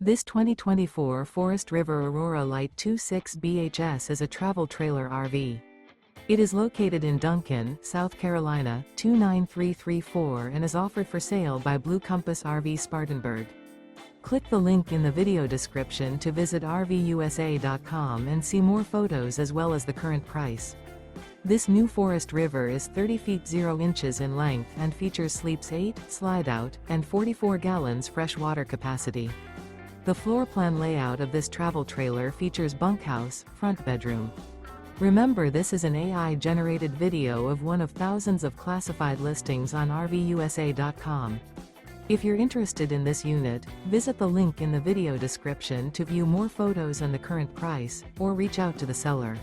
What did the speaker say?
This 2024 Forest River Aurora Light 26 BHS is a travel trailer RV. It is located in Duncan, South Carolina, 29334 and is offered for sale by Blue Compass RV Spartanburg. Click the link in the video description to visit RVUSA.com and see more photos as well as the current price. This new Forest River is 30 feet 0 inches in length and features sleeps 8, slide-out, and 44 gallons fresh water capacity. The floor plan layout of this travel trailer features bunkhouse, front bedroom. Remember, this is an AI-generated video of one of thousands of classified listings on RVUSA.com. If you're interested in this unit, visit the link in the video description to view more photos and the current price, or reach out to the seller.